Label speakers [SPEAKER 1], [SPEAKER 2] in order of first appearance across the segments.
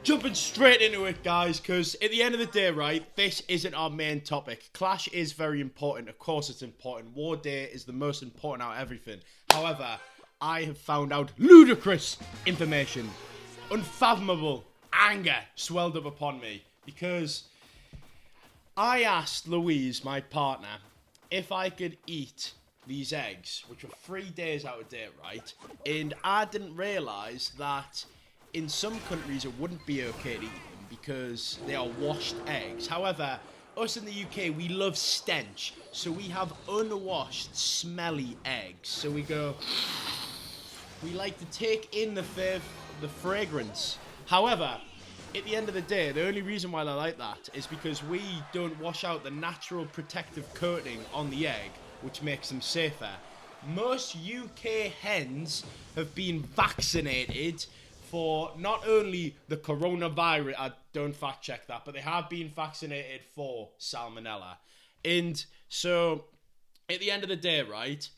[SPEAKER 1] Jumping straight into it, guys, because at the end of the day, right, this isn't our main topic. Clash is very important. Of course it's important. War Day is the most important out of everything. However, I have found out ludicrous information. Unfathomable anger swelled up upon me because I asked Louise, my partner, if I could eat these eggs, which were 3 days out of date, right? And I didn't realise that in some countries it wouldn't be okay to eat them because they are washed eggs. However, us in the UK, we love stench. So we have unwashed, smelly eggs. So we like to take in the fragrance. However, at the end of the day, the only reason why I like that is because we don't wash out the natural protective coating on the egg, which makes them safer. Most UK hens have been vaccinated for not only the coronavirus, I don't fact check that, but they have been vaccinated for salmonella. And so, at the end of the day, right,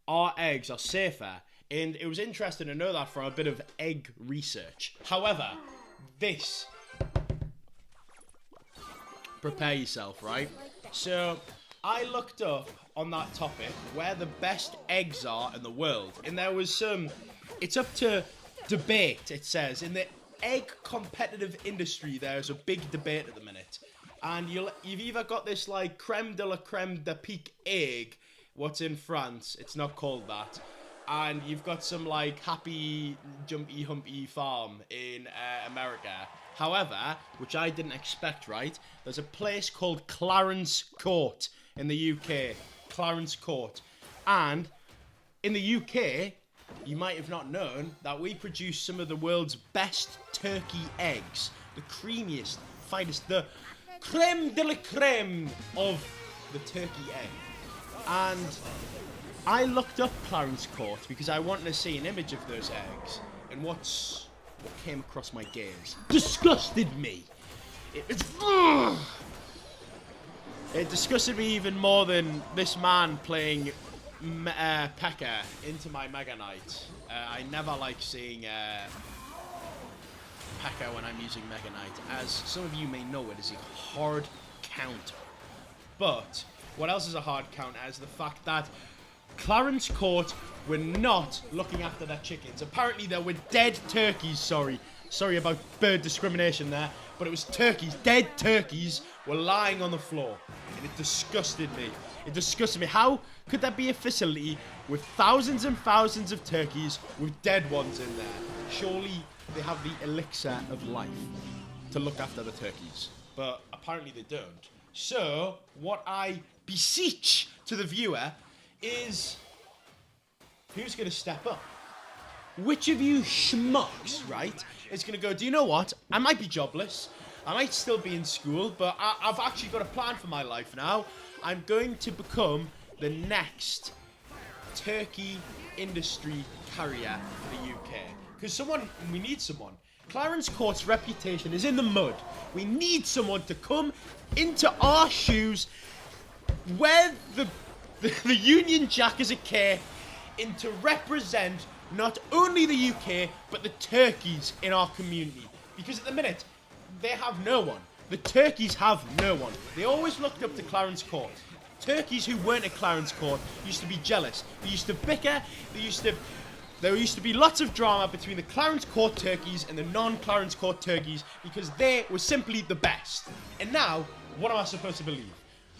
[SPEAKER 1] our eggs are safer. And it was interesting to know that from a bit of egg research. However, prepare yourself, right? So, I looked up on that topic where the best eggs are in the world. And there was it's up to debate, it says. In the egg competitive industry, there's a big debate at the minute. And you've either got this like creme de la creme de pique egg, what's in France, it's not called that. And you've got some like happy jumpy humpy farm in America. However, which I didn't expect, right? There's a place called Clarence Court in the UK. Clarence Court. And in the UK, you might have not known that we produce some of the world's best turkey eggs. The creamiest, finest, the creme de la creme of the turkey egg. And I looked up Clarence Court because I wanted to see an image of those eggs. And what came across my gaze disgusted me. It disgusted me even more than this man playing P.E.K.K.A. into my Mega Knight. I never like seeing P.E.K.K.A. when I'm using Mega Knight. As some of you may know, it is a hard counter. But what else is a hard counter is the fact that Clarence Court were not looking after their chickens. Apparently there were dead turkeys, sorry about bird discrimination there, but it was turkeys, dead turkeys were lying on the floor, and it disgusted me. How could there be a facility with thousands and thousands of turkeys with dead ones in there? Surely they have the elixir of life to look after the turkeys, but apparently they don't. So what I beseech to the viewer is, who's going to step up? Which of you schmucks, right, is going to go, do you know what? I might be jobless. I might still be in school, but I've actually got a plan for my life now. I'm going to become the next turkey industry carrier for the UK. Because we need someone. Clarence Court's reputation is in the mud. We need someone to come into our shoes, wear the Union Jack as a cape, and to represent not only the UK, but the turkeys in our community. Because at the minute, they have no one. The turkeys have no one. They always looked up to Clarence Court. Turkeys who weren't at Clarence Court used to be jealous. They used to bicker. There used to be lots of drama between the Clarence Court turkeys and the non-Clarence Court turkeys because they were simply the best. And now, what am I supposed to believe?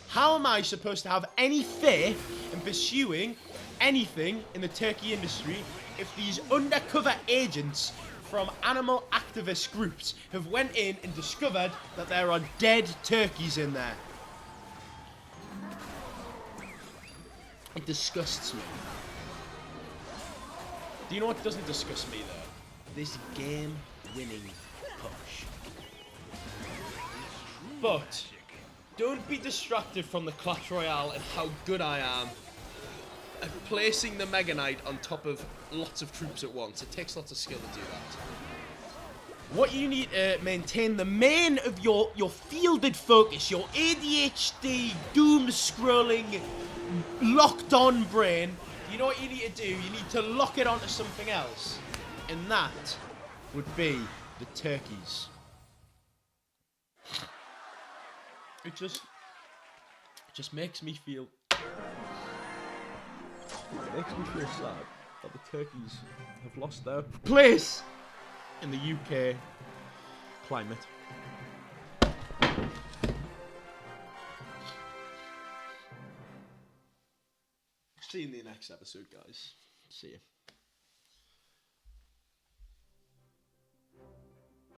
[SPEAKER 1] How am I supposed to have any faith in pursuing anything in the turkey industry if these undercover agents from animal activist groups have went in and discovered that there are dead turkeys in there? It disgusts me. Do you know what doesn't disgust me though? This game-winning push. But don't be distracted from the Clash Royale and how good I am at placing the Mega Knight on top of lots of troops at once. It takes lots of skill to do that. What you need to maintain the main of your fielded focus, your ADHD, doom-scrolling, locked-on brain, you know what you need to do? You need to lock it onto something else. And that would be the turkeys. It just makes me feel sad that the turkeys have lost their place in the UK climate. See you in the next episode, guys. See you.